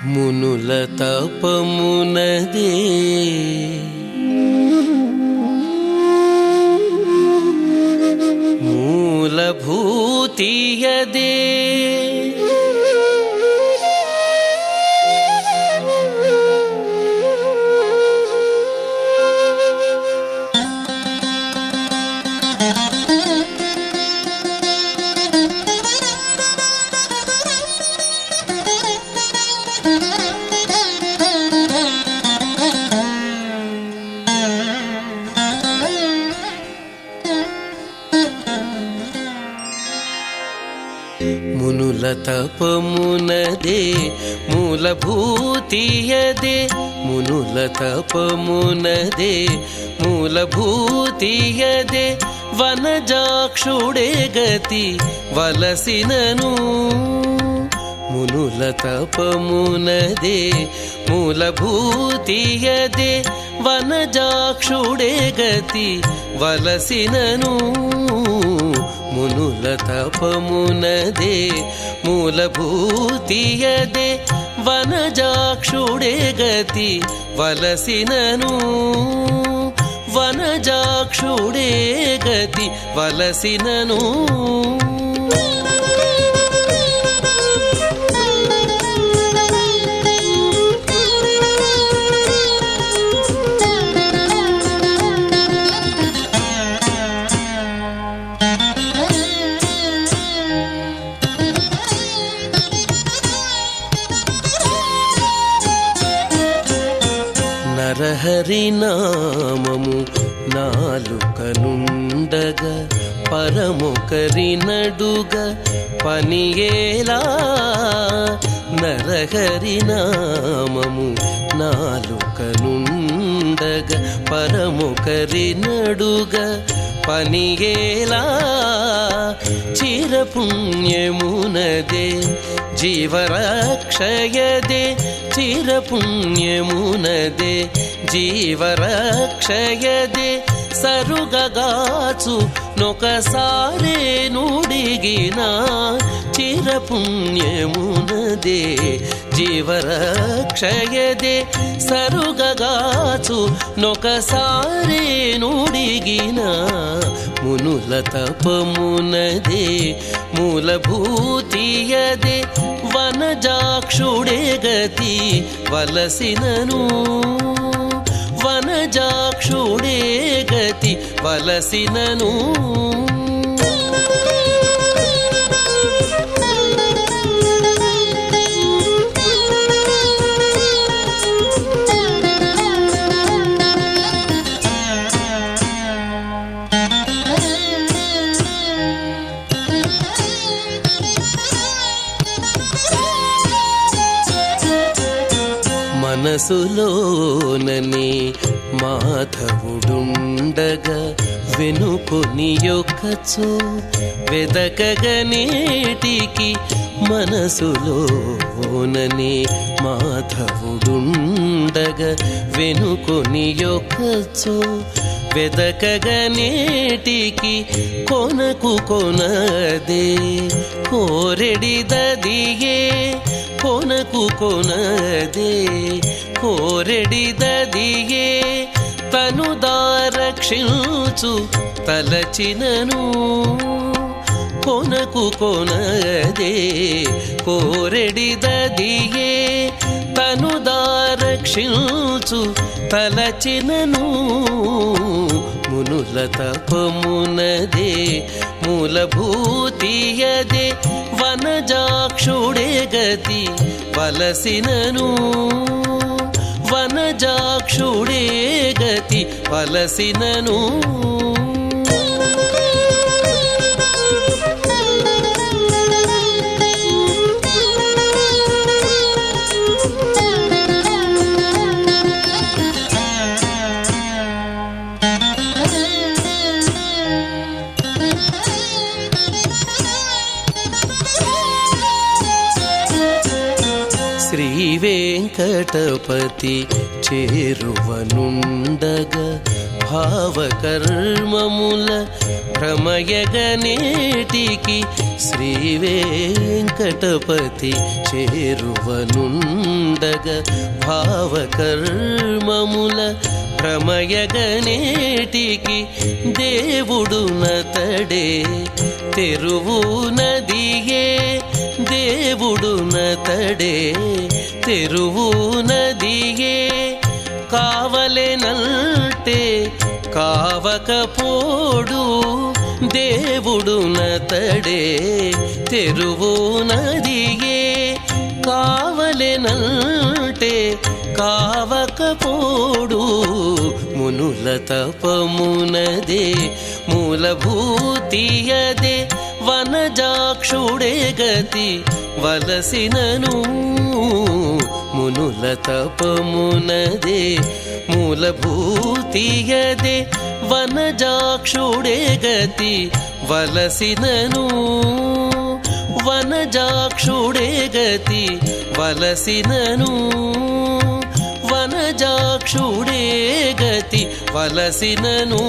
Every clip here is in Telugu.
మునుల తపమునదే మూలభూతియదే మునుల తపమునదే మూలభూతియదే మునుల తపమునదే మూలభూతియదే వనజాక్షుడే గతి వలసినను మునుల తపమునదే మూలభూతియదే వనజాక్షుడే గతి వలసినను మునుల తపమునదే మూలభూతియదే వనజాక్షుడే గతి వలసినను వనజాక్షుడే గతి వలసినను నరహరినామము నాలుకనుండగా పరమొకరినడుగా పనియేలా నరహరినామము నాలుకనుండగా పరమొకరినడుగా పనియేలా చిరపుణ్యమునదే జీవరక్షయదే చిరపుణ్యమునదే జీవరక్షయదే సరుగగాచు నొకసారే నుడిగిన చిరపుణ్యమునదే జీవరక్షయదే సరుగగాచు నొకసారే నుడిగిన మునుల తపమునదే మూలభూతియదే వనజాక్షుడే గతి వలసినను వనజాక్షుడే గతి వలసినను మనసులోననే మాధవుడుండగా వెనుకొని యొక్కచో వెదకగనేటికి మనసులోననే మాధవుడుండగా వెనుకొని యొక్కచో వెదకగనేటికి కొనకు కొనదే కోరెడిదదియే కొనకు కొనదే కోరెడిదదియే తను దారక్షించు తలచినను కొనకు కొనదే కోరెడిదదియే తను దారక్షించు తలచినను మునుల తపమునదే మూలభూతియదే వనజాక్షుడే గతి వలసినను వనజాక్షుడే గతి వలసినను శ్రీ వెంకటపతి చేరువనుండగా భావకర్మముల భ్రమయగనేటికి శ్రీ వెంకటపతి చేరువనుండగా భావకర్మముల భ్రమయగనేటికి దేవుడు నతడే తెరువు నదియే దేవుడు నతడే తెరువు నదియే కావలెనంటే కావకపోడు దేవుడు నతడే తెరువు నదియే కావలెనంటే కావకపోడు మునుల తపమునదే మూలభూతియదే వనజాక్షుడే గతి వలసినను మునుల తపమునదే మూలభూతియదే వనజాక్షుడే గతి వలసినను వనజాక్షుడే గతి వలసినను వనజాక్షుడే గతి వలసినను.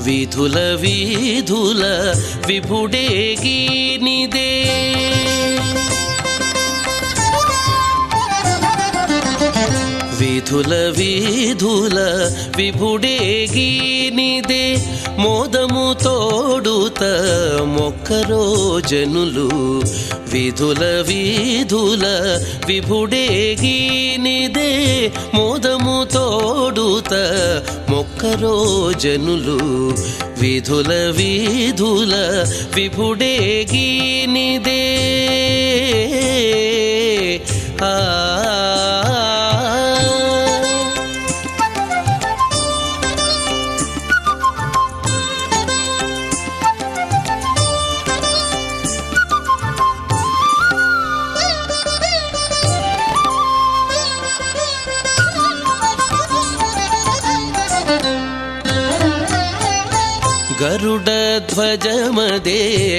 విధుల విధుల విభుడేగినిదే విధుల విధుల విభుడేగినిదే మోదము తోడుత మొక్కరో జనులు విధుల విధుల విభుడేగినిదే మోదము తోడుత మొక్కరో జనులు విధుల విధుల విభుడేగినిదే ఆ గరుడధ్వజమదే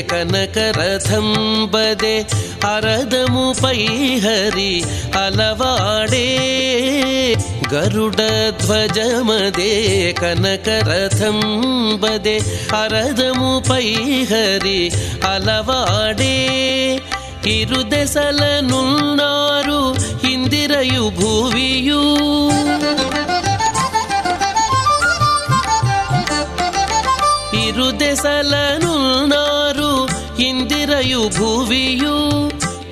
కనకరథం బదే అరదముపై హరి అలవాడే గరుడధ్వజమదే కనకరథం బదే అరదముపై హరి అలవాడే ఇరుదెసలనున్నారు ఇందిరయు భూవియు ఇరుదెసలనున్నారు ఇందిరయు భూవియు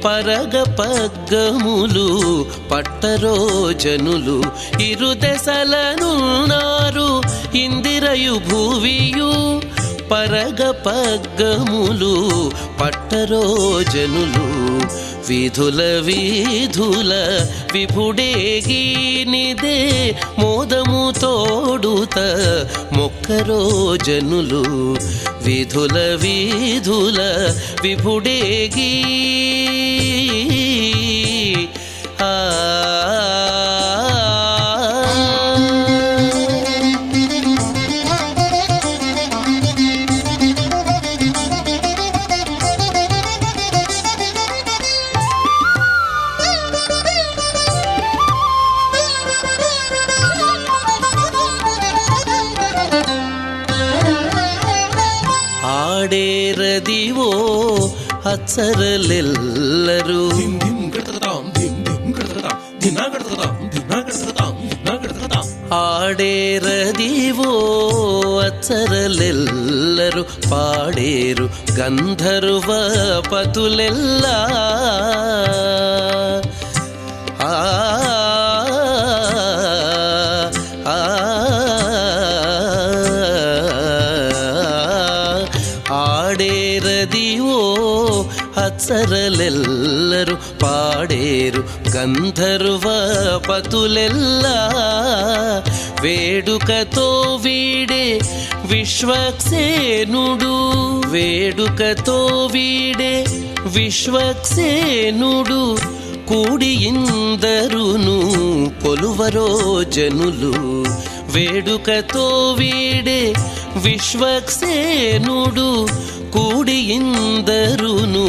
పరగ పగ్గములు పట్టరో జనులు ఇరుదెసలనున్నారు ఇందిరయు భూవియు పరగ పగ్గములు పట్టరో జనులు విధుల విధుల విభుడేగినిదే మోదము తోడుత మొక్కరో జనులు విధుల విధుల విభుడేగి ఆ ಆಡೇರದಿವೋ ಅಚ್ಚರಲೆಲ್ಲರೂ ಆಡೇರದಿವೋ ಅಚ್ಚರಲೆಲ್ಲರೂ ಪಾಡೇರು ಗಂಧರ್ವ ಪತುಲೆಲ್ಲ ఆడేరదివో అచ్చరలెల్లరు పాడేరు గంధర్వ పతులెల్ల వేడుకతో వీడే విశ్వక్సేనుడు వేడుకతో వీడే విశ్వక్సేనుడు కూడి ఇందరును కొలువరో జనులు వేడుకతో వీడే విశ్వక్సేనుడు కూడి ఇందరును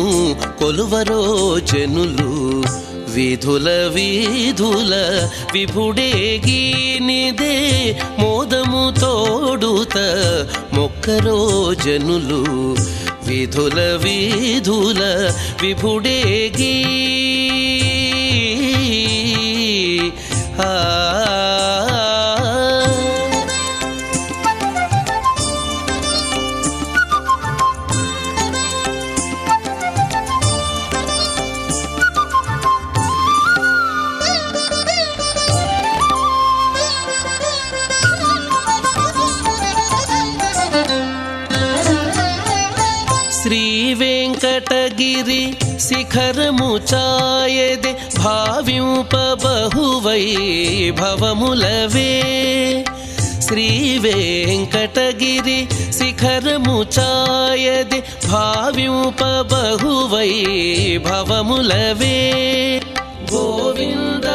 కొలువరో జనులు విధుల విధుల విభుడేగినిదే మోదము తోడుత మొక్కరో జనులు విధుల విధుల విభుడేగి శ్రీ వెంకటగిరి శిఖరము ఛాయదే భావింప బహువైభవములవే శ్రీ వెంకటగిరి శిఖరము ఛాయదే భావింప బహువైభవములవే గోవింద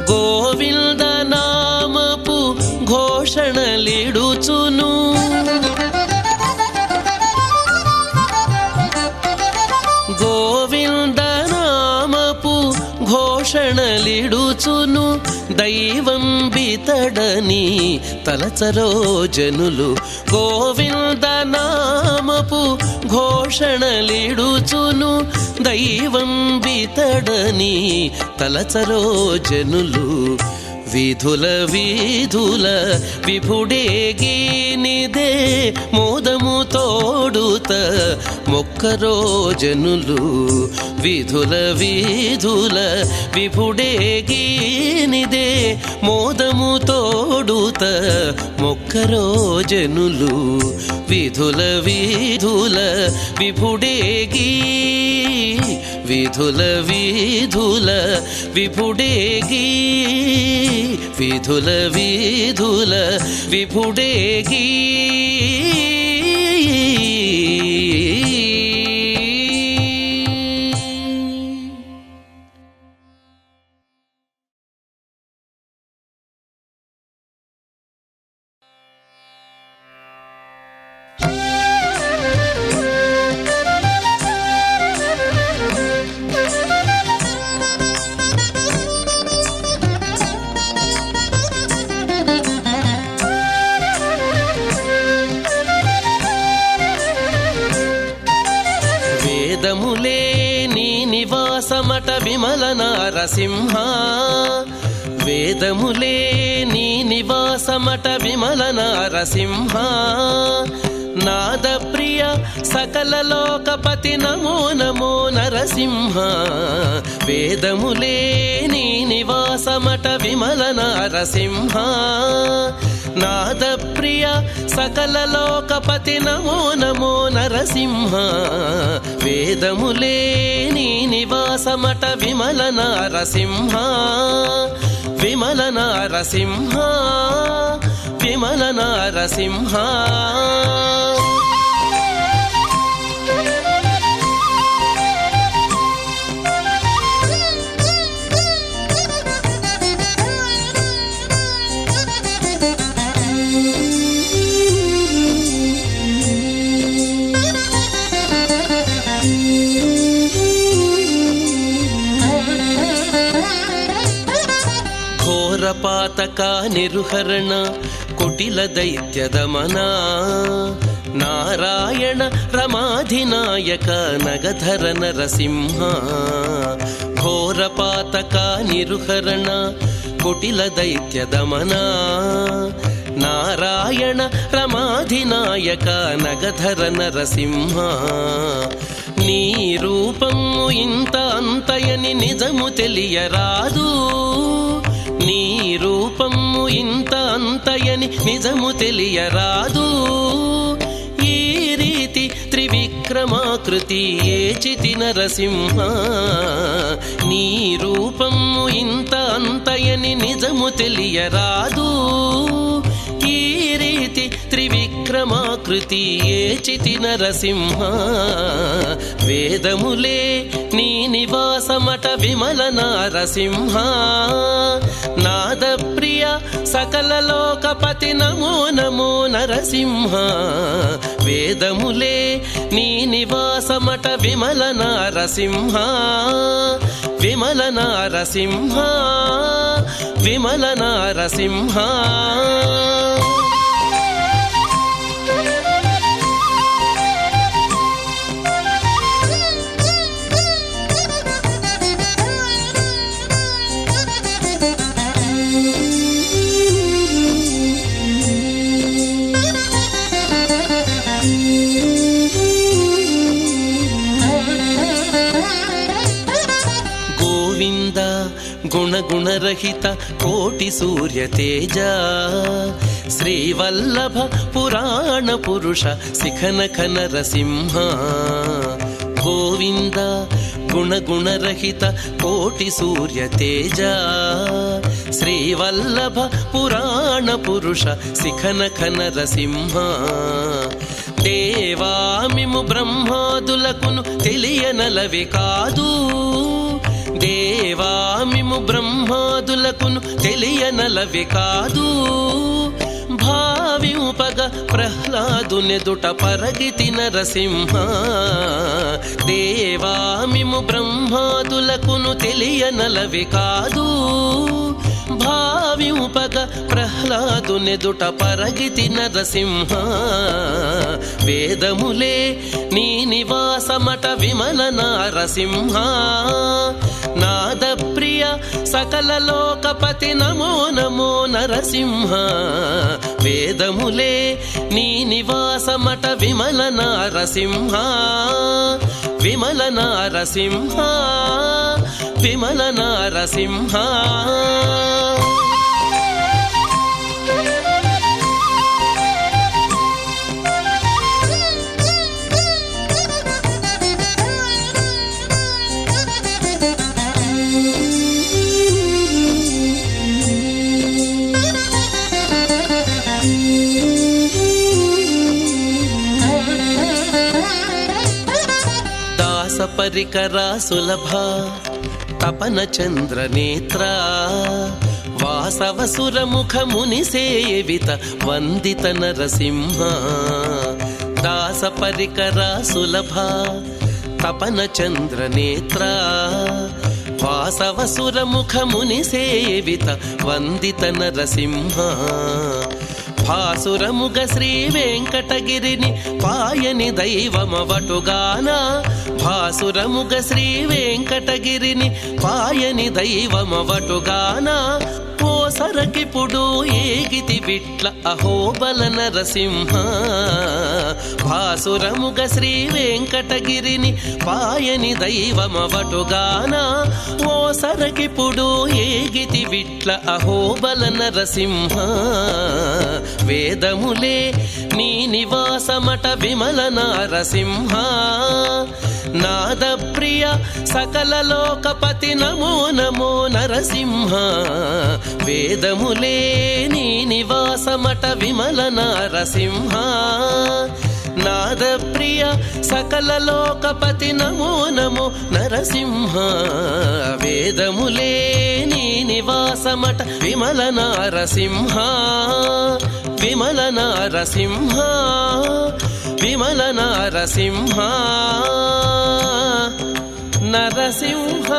గోవింద నామపు ఘోషణలిడుచును గోవింద నామపు ఘోషణలిడుచును దైవం బితడని తలచరో జనులు గోవింద నామపు ఘోషణలిడుచును దైవం బితడని తలచరో జనులు విధుల విధుల విభుడేగినిదే మోదము తోడుత మొక్కరో జనులు విధుల విధుల విభుడేగినిదే మోదము తోడుత మొక్కరో జనులు విధుల విధుల విభుడేగి విధుల విధుల విభుడేగి విధుల విధుల విభుడేగి వేదములే నీ నివాసమట విమల నారసింహ వేదములే నీ నివాసమట విమల నారసింహ నాద ప్రియ సకల లోకపతి నమో నమో నరసింహ వేదములే నీ నివాసమట విమల నారసింహ నాద ప్రియ సకల లోకపతి నమో నమో నరసింహ వేదములే నీ నివాసమట విమల నారసింహ విమల నారసింహ విమల నారసింహ ಘೋರಪಾತಕ ನಿರುಹರಣ ಕುಟಿಲ ದೈತ್ಯ ದಮನ ನಾರಾಯಣ ರಮಾಧಿನಾಯಕ ನಗಧರ ನರಸಿಂಹ ಘೋರಪಾತಕ ನಿರುಹರಣ ಕುಟಿಲ ದೈತ್ಯ ದಮನ ನಾರಾಯಣ ರಮಾಧಿನಾಯಕ ನಗಧರ ನರಸಿಂಹ నీ రూపము ఇంత అంతయని నిజము తెలియరాదు నీ రూపము ఇంత అంతయని నిజము తెలియరాదు ఈ రీతి త్రివిక్రమాకృతి ఏచితి నరసింహ నీ రూపము ఇంత అంతయని నిజము తెలియరాదు ఈ రీతి విక్రమాకృతి ఏచితి నరసింహ వేదములే నీ నివాసమట విమల నరసింహ నాదప్రియ సకల లోకపతి నమో నమో నరసింహ వేదములే నీ నివాసమట విమల నరసింహ విమల నరసింహ విమల నరసింహ గుణగుణరహిత కోటి సూర్య తేజ శ్రీవల్లభ పురాణ పురుష శిఖనఖ నరసింహ గోవింద గుణగుణరహిత కోటి సూర్య తేజ శ్రీవల్లభ పురాణ పురుష శిఖనఖ నరసింహ దేవామిము బ్రహ్మాదులకును తెలియనలవి కాదు దేవామిము బ్రహ్మాదులకును తెలియనలవి కాదు భావింపగ ప్రహ్లాదునెదుట పరగితి నరసింహ దేవామిము బ్రహ్మాదులకును తెలియనలవి కాదు భావింపగ ప్రహ్లాదునెదుట పరగితి నరసింహ వేదములే నీ నివాసమట విమల నరసింహ నాదప్రియ సకల లోకపతి నమో నమో నరసింహ వేదములే నీ నివాసమట విమల నరసింహ విమల నరసింహ విమల నరసింహ పరికరా సులభ తపన చంద్ర నేత్ర వాసవసుర ముఖముని సేవిత వందిత నరసింహ దాస పరికరా సులభ తపన చంద్ర నేత్ర వాసవసుర ముఖముని సేవిత వందిత నరసింహ భాసురముగ శ్రీ వెంకటగిరిని పాయని దైవమవటుగాన భాసురముగ శ్రీ వెంకటగిరిని పాయని దైవమవటుగాన ఓ సరకిపుడు ఏగితి విట్ల అహోబల నరసింహ భాసురముగ శ్రీ వెంకటగిరిని పాయని దైవమవటుగాన ఓ సరకిపుడు ఏగితి విట్ల అహోబల నరసింహ వేదములే నీ నివాసమట విమల నరసింహ నాదప్రియ సకల లోకపతి నమో నమో నరసింహ వేదములే నీ నివాసమట విమల నరసింహ నాదప్రియ సకల లోకపతి నమో నమో నరసింహ వేదములే నీ నివాసమట విమల నరసింహ విమల నరసింహ విమల నరసింహ నరసింహ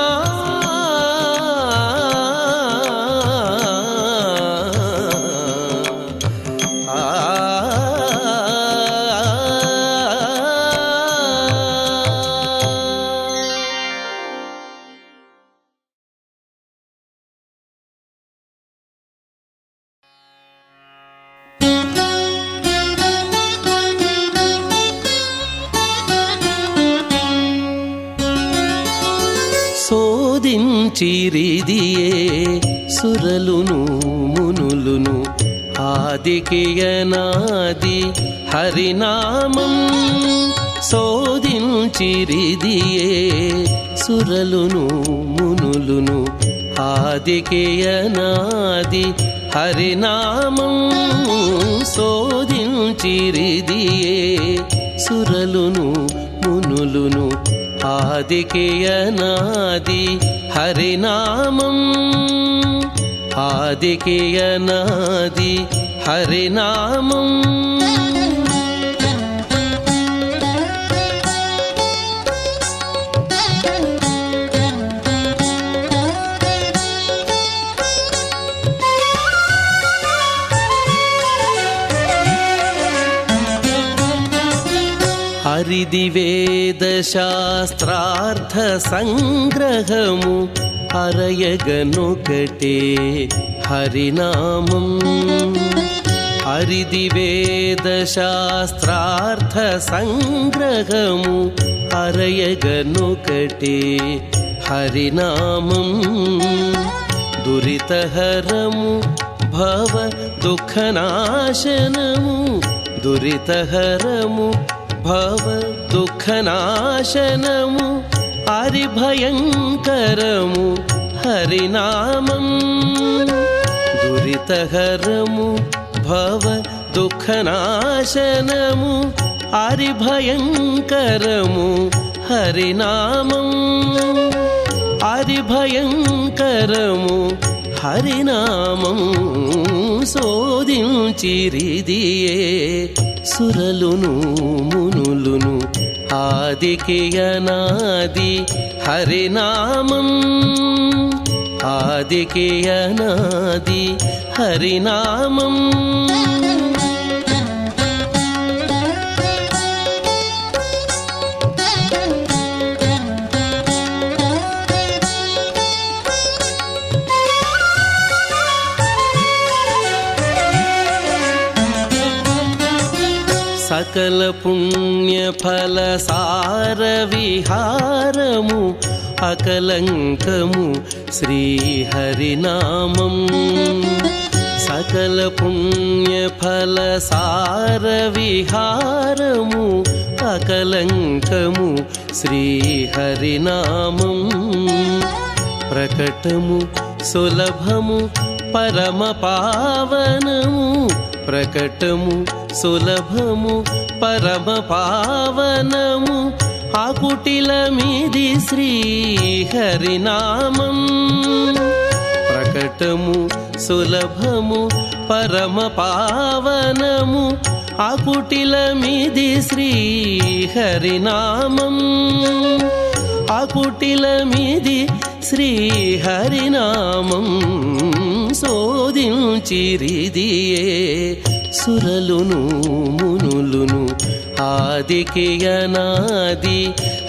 శోధించిరిదియే సురలును మునులును ఆదికియనాది హరినామం శోధించిరిదియే సురలును మునులును ఆదికియనాది హరినామం శోధించిరిదియే సురలును మునులును ఆదికి అనాది హరినామం ఆదికి అనాది హరినామం హరిది వేద శాస్త్రార్థ సంగ్రహము హరయగనొకటే హరినామం హరిది వేద శాస్త్రార్థ సంగ్రహము హరయగనొకటే హరినామం దురితహరము భవ దుఃఖనాశనము దురితహరము భవ దుఃఖనాశనము హరిభయంకరము హరినామం దురితహరము భవ దుఃఖనాశనము హరిభయంకరము హరినామం హరిభయంకరము హరినామం శోధించిరిదియే సురలును మునులును ఆదికి అనాది హరినామం ఆదికి అనాది హరినామం సకల పుణ్య ఫల సార విహారము అకలంకము శ్రీ హరినామం సకల పుణ్య ఫల సార విహారము అకలంకము శ్రీ హరినామం ప్రకటము సులభము పరమ పావనము ప్రకటము సులభము పరమ పావనము ఆకుటిలమిది శ్రీ హరినామం ప్రకటము సులభము పరమ పావనము ఆకుటిలమిది శ్రీ హరినామం ఆకుటిలమిది శ్రీ హరినామం శోధించిరిదియే సురలును మునులును ఆదికి అనాది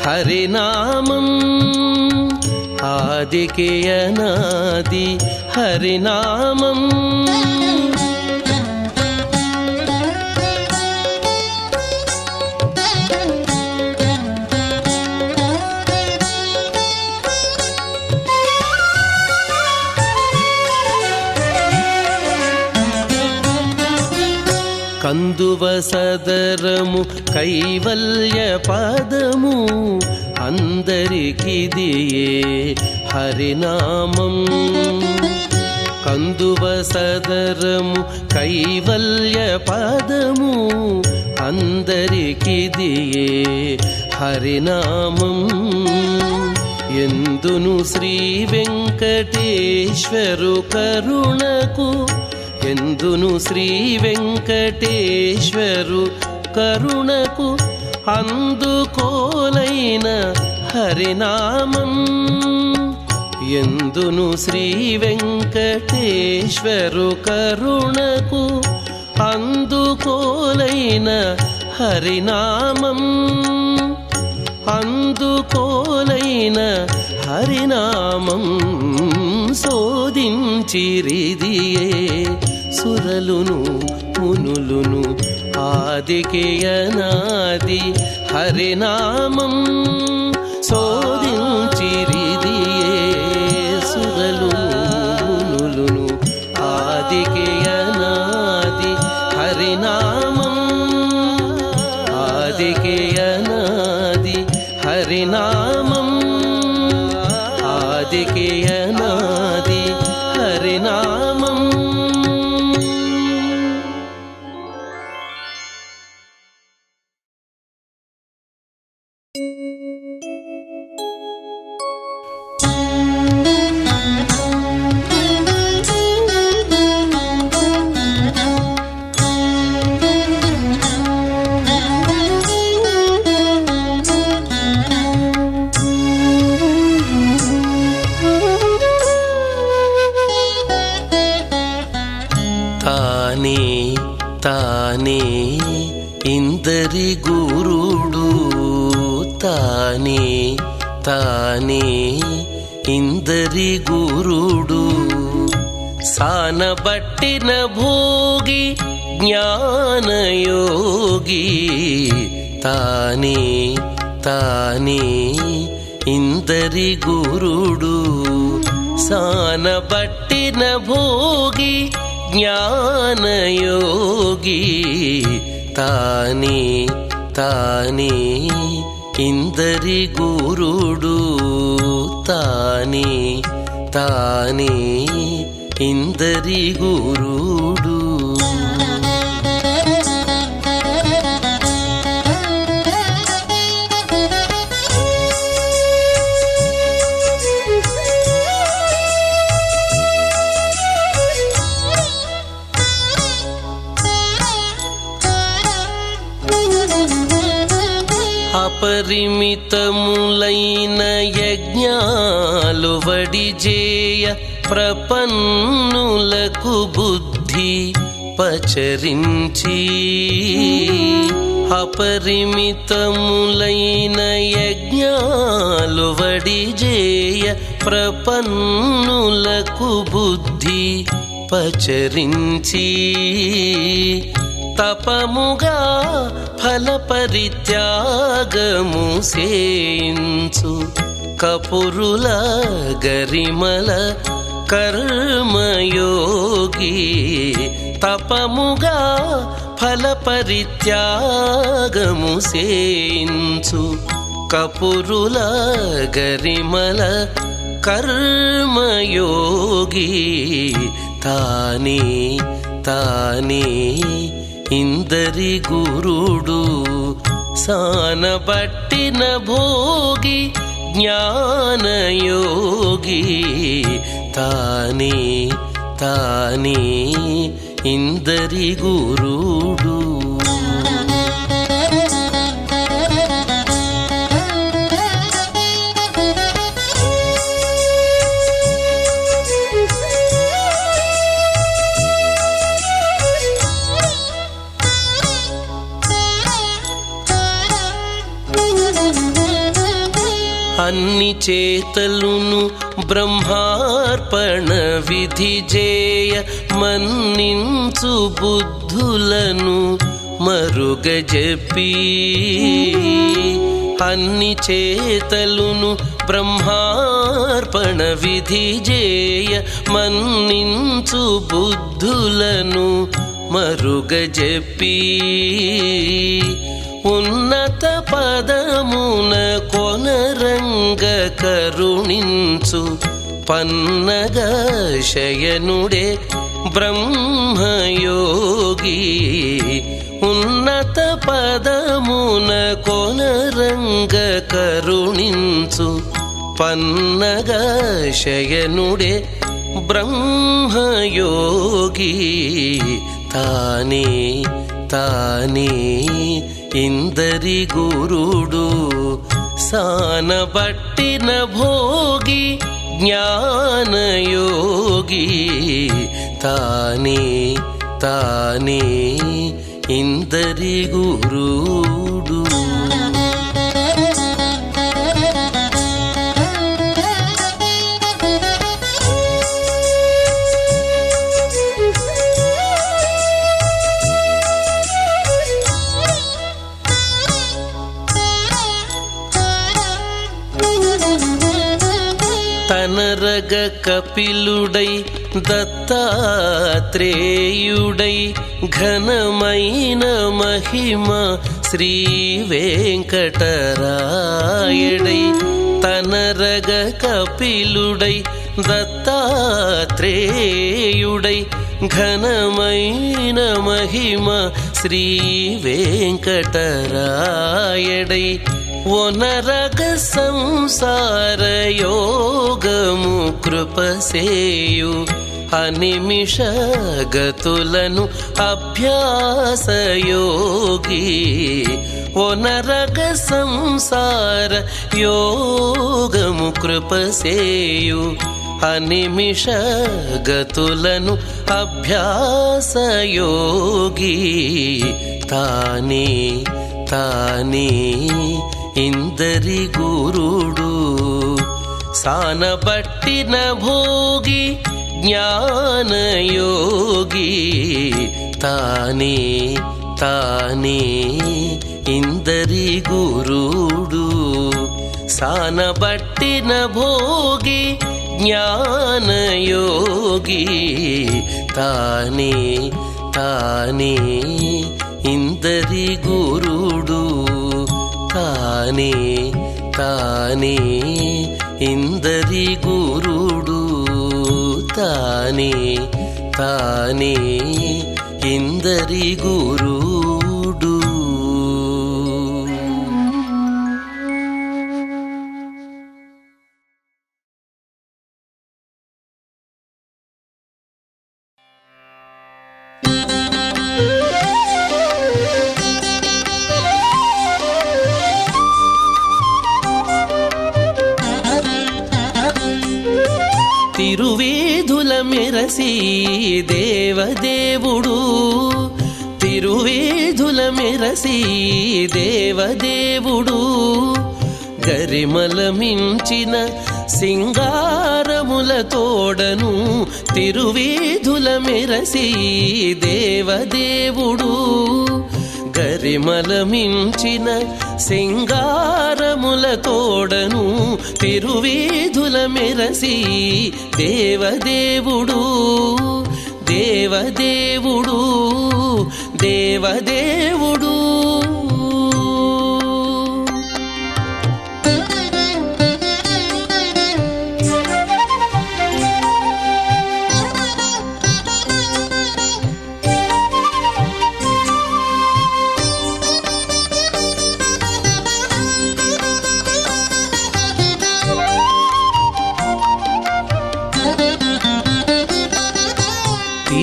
హరినామం ఆదికి అనాది హరినామం కందువ సదరము కైవల్య పదము అందరికిదియే హరినామం కందువ సదరము కైవల్య పదము అందరికిదియే హరినామం ఎందును శ్రీ వెంకటేశ్వరు కరుణకు ఎందును శ్రీ వెంకటేశ్వరు కరుణకు అందుకోలైన హరినామం ఎందును శ్రీ వెంకటేశ్వరు కరుణకు అందుకోలైన హరినామం అందుకోలైన హరినామం శోధించిరిదియే సురలును మునులును ఆదికి అనాది హరినామం శోధించిరిదియే సురలును మునులును ఆదికి అనాది హరినామం ఆదికి అనాది హరినామం ఆదికి అనాది హరినామం తానే ఇందరి గురుడు తానే తానే ఇందరి గురుడు సానబట్టిన భోగి జ్ఞానయోగి తానే తానే ఇందరి గురుడు సానబట్టిన భోగి జ్ఞానయోగి తానే తానే ఇందరి గురుడు తానే తానే ఇందరి గురుడు అపరిమితములైన యజ్ఞాలు వడిజేయ ప్రపన్నులకు బుద్ధి పచరించి అపరిమితములైన యజ్ఞాలు వడిజేయ ప్రపన్నులకు బుద్ధి పచరించి తపముగా ఫలపరిత్యాగము సేయించు కపురుల గరిమల కర్మయోగి తపముగా ఫలపరిత్యాగము సేయించు కపురుల గరిమల కర్మయోగి తానే తానే ఇందరి గురుడు సానబట్టిన భోగి జ్ఞానయోగి తానే తానే ఇందరి గురుడు అన్ని చేతలును బ్రహ్మార్పణ విధి జేయ మన్నించు బుద్ధులను మరుగజెప్పి అన్ని చేతలును బ్రహ్మార్పణ విధి జేయ మన్నించు బుద్ధులను మరుగజెప్పి ఉన్నత పదమున కొనరంగ కరుణించు పన్నగ శయనుడే బ్రహ్మయోగి ఉన్నత పదమున కొనరంగ కరుణించు పన్నగ శయనుడే బ్రహ్మయోగి తానే తానే ఇందరి గురుడు సానబట్టిన భోగి జ్ఞానయోగి తానే తానే ఇందరి గురుడు తనరగ కపిలుడై దత్తాత్రేయుడై ఘనమైన మహిమ శ్రీ వెంకటరాయుడై తనరగ కపిలుడై దత్తాత్రేయుడై ఘనమైన మహిమ శ్రీ వెంకటరాయుడై ఒనరగ సంసార యోగము కృపసేయు అనిమిష గతులను అభ్యాసయోగి ఒనరగ సంసార యోగము కృపసేయు అనిమిష గతులను అభ్యాసయోగి తానే తానే ఇందరి గురుడు సానబట్టిన భోగి జ్ఞానయోగి తానే తానే ఇందరి గురుడు సానబట్టిన భోగి జ్ఞానయోగి తానే తానే ఇందరి గురుడు తానే తానే ఇందరి గురుడు తానే తానే ఇందరి గురుడు. తిరువేధుల మెరసి దేవదేవుడు తిరువేధుల మెరసి దేవదేవుడు గరిమల మించిన సింగారముల తోడను తిరువేధుల మెరసి దేవదేవుడు గరిమల మించిన సింగారముల తోడను తిరువేధుల మెరసి దేవదేవుడు దేవదేవుడు దేవదేవుడు.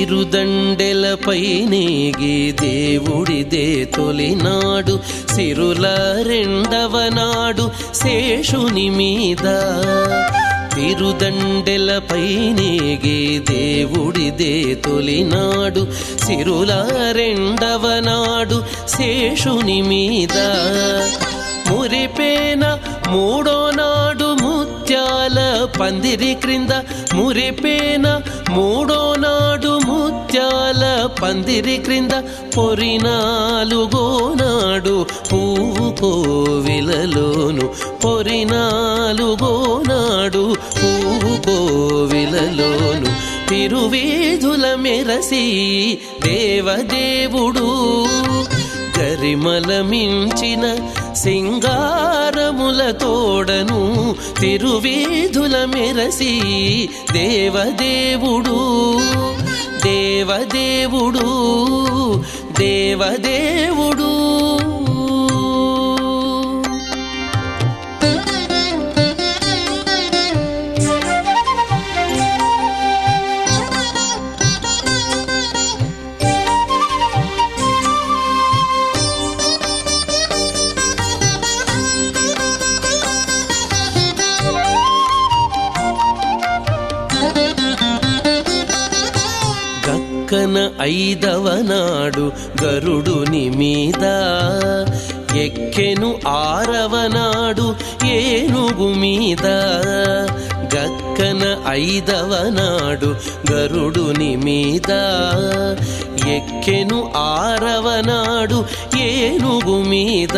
తిరుదండెలపై నేగి దేవుడిదే తొలినాడు సిరుల రెండవ నాడు శేషుని మీద తిరుదండెలపై నేగి దేవుడిదే తొలినాడు సిరుల రెండవ నాడు శేషుని మీద మురిపేన మూడో నాడు ముత్యాల పందిరి క్రింద మురిపేన మూడో నాడు ముత్యాల పందిరి క్రింద పొరినాలుగో నాడు పువ్వు కోవిలలోను పొరినాలుగో నాడు పువ్వు కోవిలలోను తిరువేధుల మెరసి దేవదేవుడు గరిమల మించిన సింగారముల తోడను తిరువేధుల మెరసి దేవదేవుడు దేవదేవుడు దేవదేవుడు. గక్కన ఐదవ నాడు గరుడుని మీద ఎక్కెను ఆరవ నాడు ఏనుగు మీద గక్కన ఐదవ నాడు గరుడుని మీద ఎక్కెను ఆరవ నాడు ఏనుగు మీద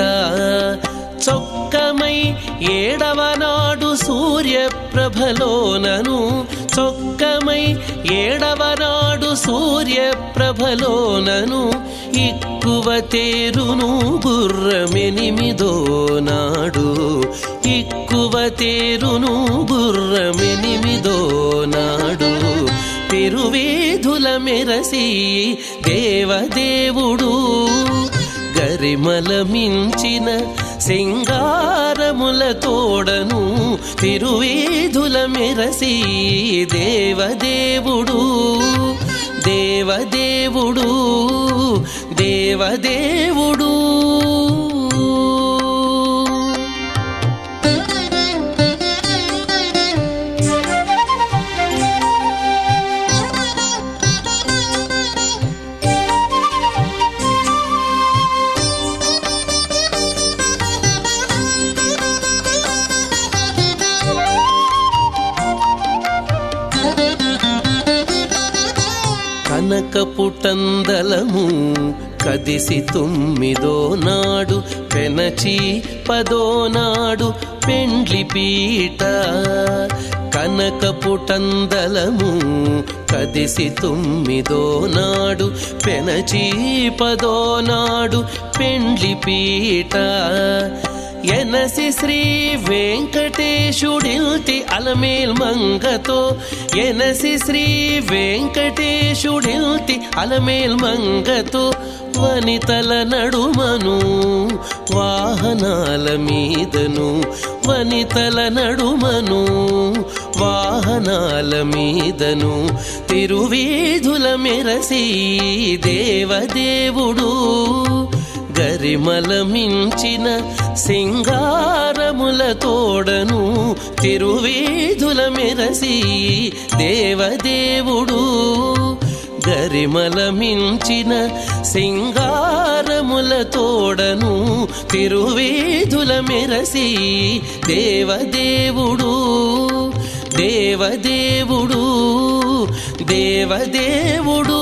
చొక్కమై ఏడవ నాడు సూర్యప్రభలోనను చొక్కమై ఏడవ నాడు సూర్యప్రభలోనను ఇక్కువ తేరును గుర్రమెనిమిదో నాడు ఇక్కువ తేరును గుర్రమెనిమిదో నాడు తిరువేధుల మెరసి దేవదేవుడు గరిమల మించిన సింగారముల తోడను తిరువేధుల మెరసి దేవదేవుడు దేవదేవుడు దేవదేవుడు. కనకపుటందలము కదిసి 9దో నాడు పెనచి 10దో నాడు పెండ్లి పీట. కనకపుటందలము కదిసి 9దో నాడు పెనచి 10దో నాడు పెండ్లి పీట. ఎనసి శ్రీ వెంకటేశుడిల్తి అలమేల్ మంగతో, ఎనసి శ్రీ వెంకటేశుడిల్తి అలమేల్ మంగతో, వనితల నడుమను వాహనాల మీదను, వనితల నడుమను వాహనాల మీదను, తిరువీధుల మెరసి దేవదేవుడు, గరిమల మించిన సింగారముల తోడను, తిరువీధుల మెరసి దేవదేవుడు, గరిమల మించిన సింగారముల తోడను, తిరువీధుల మెరసి దేవదేవుడు, దేవదేవుడు, దేవదేవుడు.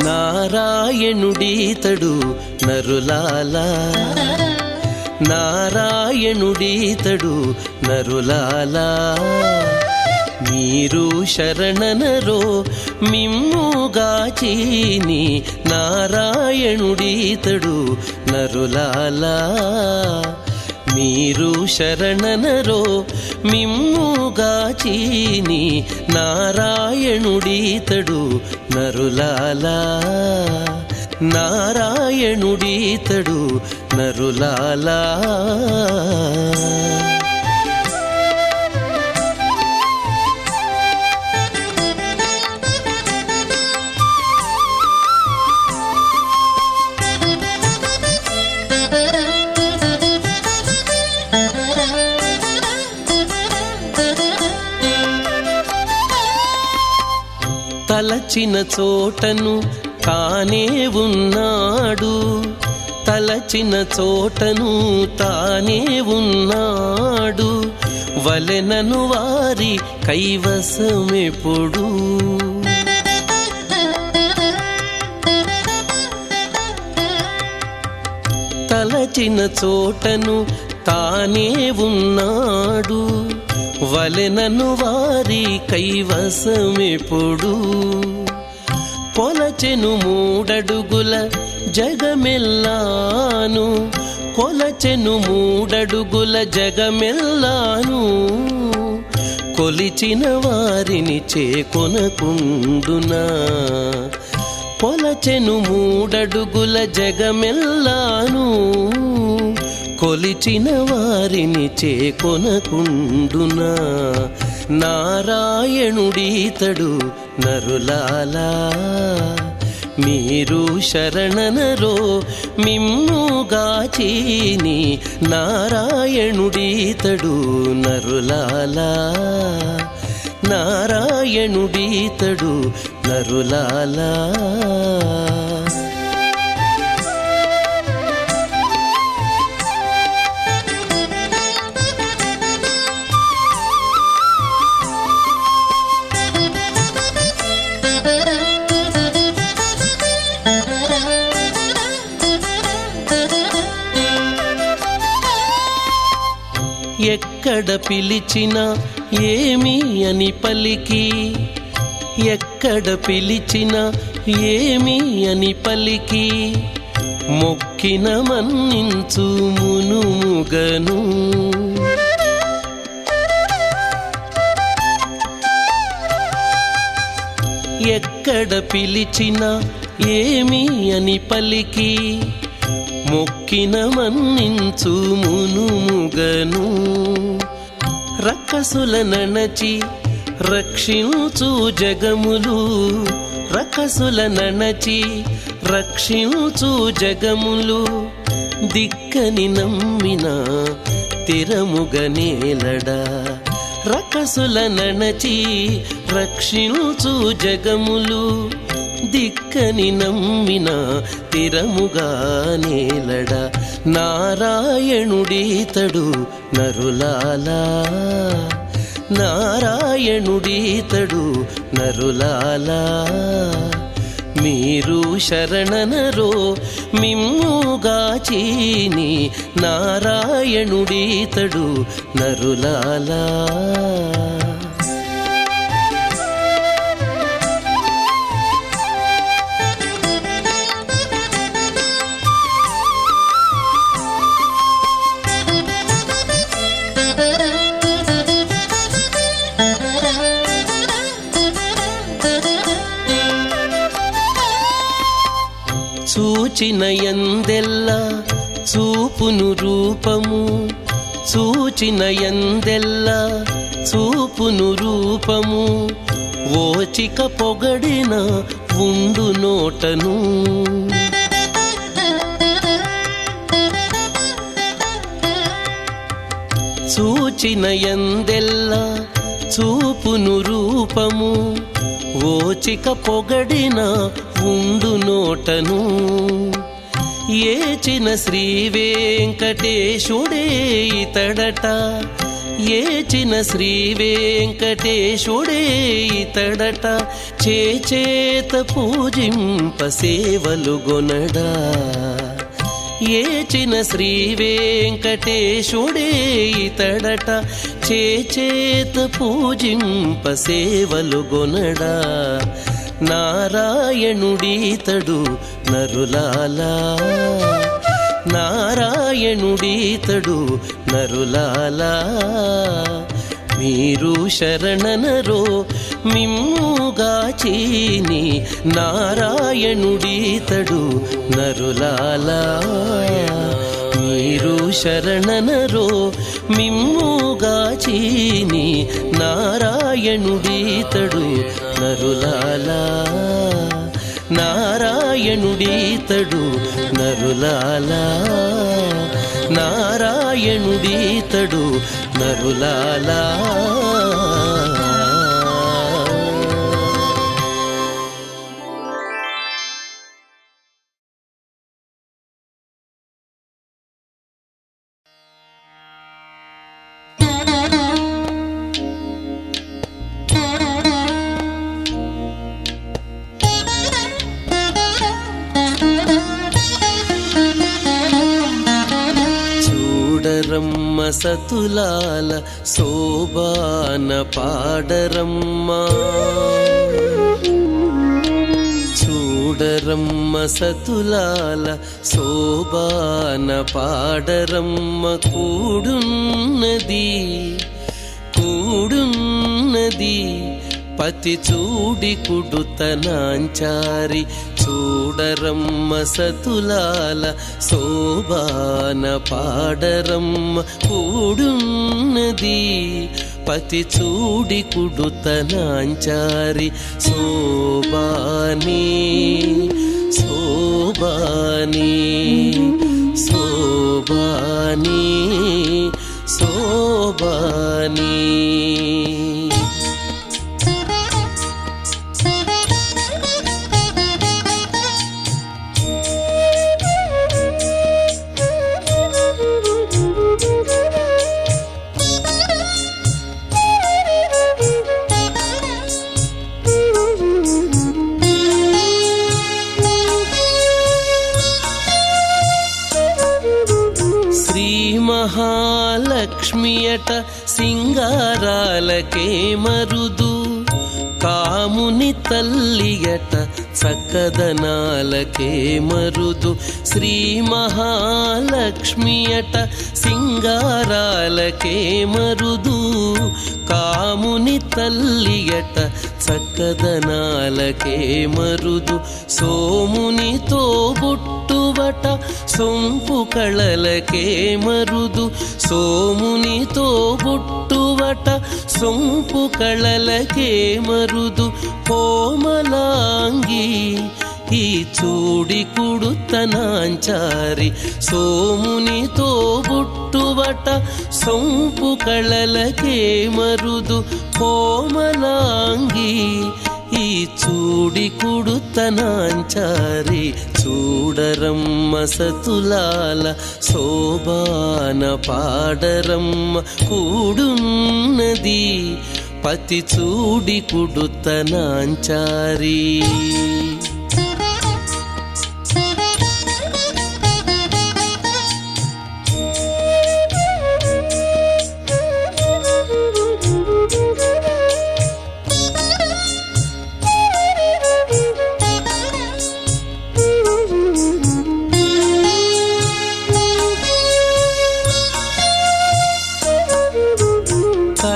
నారాయణుడీతడు నరులాలా, నారాయణుడీతడు నరులాలా, మీరు శరణనరో మిమ్ముగాచీని, నారాయణుడీతడు నరులాలా, మీరు శరణనరో మిమ్ముగాచీని, నారాయణుడీతడు నరులాలా, నారాయణుడీతడు నరులాలా. తలచిన చోటను తానే ఉన్నాడు, తలచిన చోటను తానే ఉన్నాడు, వలెనను వారి కైవసమెప్పుడు, తలచిన చోటను తానే ఉన్నాడు, వలెనను వారి కైవసమెప్పుడు, కొలచెను 3 అడుగుల జగమెల్లాను, కొలచెను 3 అడుగుల జగమెల్లాను, కొలిచిన వారిని చేకొనకుండునా, కొలచెను 3 అడుగుల జగమెల్లాను, కొలిచిన వారిని చేకొనకుండునా, నారాయణుడీతడు నరులాలా, మీరు శరణనరో మిమ్ముగాచీని, నారాయణుడీతడు నరులాలా, నారాయణుడీతడు నరులాలా. ఎక్కడ పిలిచినా ఏమి అని పలికి, ఎక్కడ పిలిచినా ఏమి అని పలికి, మొక్కిన మన్నించు మునుముగను, ఎక్కడ పిలిచినా ఏమి అని పలికి, మొక్కిన మన్నించు మునుముగను, రక్కసుల నణచి రక్షించు జగములు, రక్కసుల నణచి రక్షించు జగములు దిక్కని నమ్మిన తిరముగనేలడా రకసుల నణచి రక్షించు జగములు దిక్కని నమ్మిన తిరముగా నేలడా నారాయణుడీతడు నరులాలా నారాయణుడీతడు నరులాలా మీరు శరణనరో మిమ్ముగాచీని నారాయణుడీతడు నరులాలా చూచిన యందెల్లా చూపును రూపము చూచిన యందెల్లా చూపును రూపము ఓచిక పొగడిన ఉండు నోటను చూచిన యందెల్లా చూపును రూపము ఓచిక పొగడిన ఉండు నోటను ఏచిన శ్రీ వెంకటేశుడే ఇతడట ఏచిన శ్రీ వెంకటేశుడే ఇతడట చేచేత పూజింప సేవలు గొనడా ఏచిన శ్రీ వెంకటేశుడే ఇతడట చేచేత పూజింప సేవలు గొనడా నారాయణుడీతడు నరులాలా నారాయణుడీతడు నరులాలా మీరు శరణనరో మిమ్ముగాచీని నారాయణుడీతడు నరులాలా మీరు శరణనరో మిమ్ముగాచీని నారాయణుడీతడు నరులాలా నారాయణుడీతడు నరులాలా నారాయణుడీతడు నరులాలా చూడరమ్మ సతులాల శోభాన పాడరమ్మా చూడరమ్మ సతులాల శోభాన పాడరమ్మ కూడున్నది కూడున్నది పతి చూడి కుడుతనాంచారి చూడరమ్మ సతులాల శోభాన పాడరమ్మ కూడున్నది పతి చూడి కుడుతనాంచారి శోభాని శోభాని శోభాని శోభాని మహాలక్ష్మియట సింగారాలకే మరుదు కాముని తల్లియట చక్కదనాలకే మరుదు శ్రీ మహాలక్ష్మియట సింగారాలకే మరుదు కాముని తల్లియట చక్కదనాలకే మరుదు సోమునితో బుట్టువట సొంపు కళలకే మరుదు సోమునితో బుట్టువట సొంపు కళలకే మరుదు కోమలాంగి ఈ చూడి కుడుతనాంచారి సోమునితో బుట్టువట సొంపు కళలకే మరుదు కోమలాంగి ఈ చూడి కుడుతనాంచారి చూడరమ్మ సతులాల శోభాన పాడరమ్మ కూడున్నది పతి చూడి కుడుతనాంచారి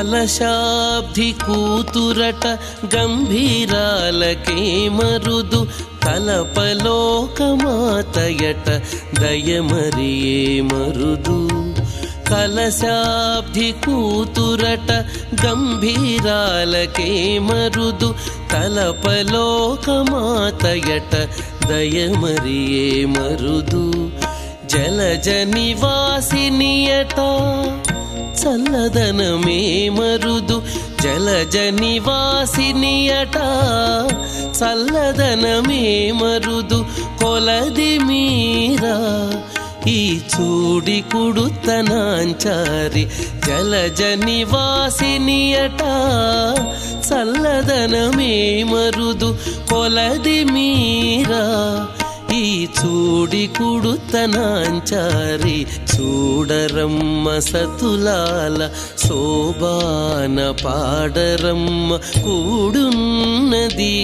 కలశాబ్ది కూతురట గంభీరాలకే మరుదు కలపలోకమాతయట దయమరియే మరుదు కలశాబ్ది కూతురట గంభీరాలకే మరుదు కలపలోకమాతయట దయమరియే మరుదు జలజ నివాసినియట చల్లదనమే మరుదు జలజ నివాసినియట చల్లదనమే మరుదు కొలది మీరా ఈ చూడి కుడుతనాంచారి జలజ నివాసినియట చల్లదనమే మరుదు కొలది మీరా ఈ చూడి కుడుతనాంచారి చూడరమ్మ సతులాల శోభాన పాడరమ్మ కూడున్నది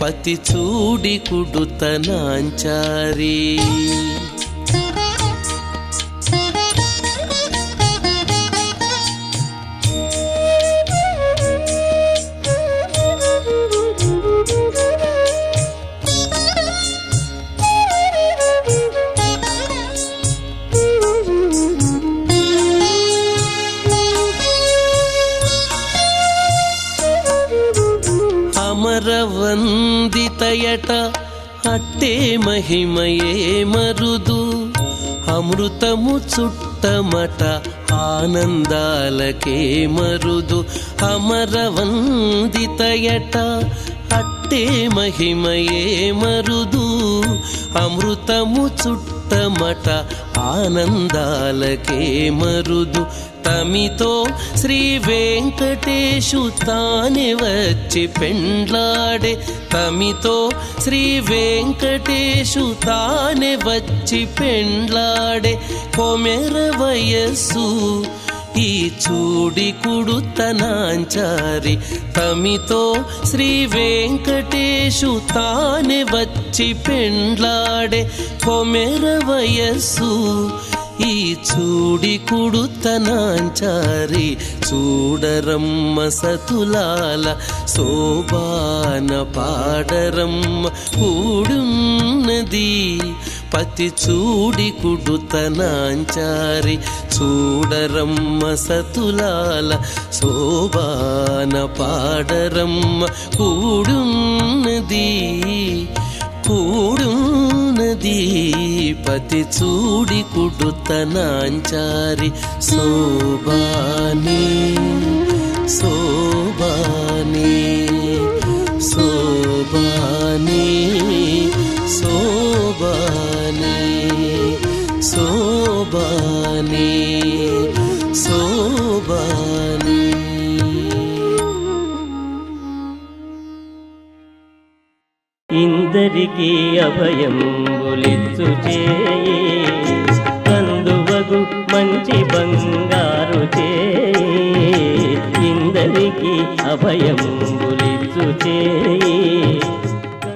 పతి చూడి కుడుతనాంచారి అమరవందితయట అట్టే మహిమయే మరుదు అమృతము చుట్టమట ఆనందాలకే మరుదు అమరవందితయట అట్టే మహిమయే మరుదు అమృతము చుట్టమట ఆనందాలకే మరుదు తమితో శ్రీ వెంకటేశు తానే వచ్చి పెండ్లాడే తమితో శ్రీ వెంకటేశు తానే వచ్చి పెండ్లాడే కొమెర వయస్సు ఈ చూడి కుడుతనాంచారి తమితో శ్రీ వెంకటేశు తానే వచ్చి పెండ్లాడే కొమెర వయస్సు ఈ చూడి కుడుతనాంచారి చూడరమ్మ సతులాల శోభాన పాడరమ్మ కూడున్నది పతి చూడి కుడుతనాంచారి చూడరమ్మ సతులాల శోభాన పాడరమ్మ కూడున్నది కూడున్నది పతి చూడి కుడుతనాంచారి శోభానే శోభానే శోభానే శోభానే శోభానే శోభానే. ఇందరికీ అభయంబులిచ్చు చేయి కందువగు మంచి బంగారు చేయి ఇందరికీ అభయంబులిచ్చు చేయి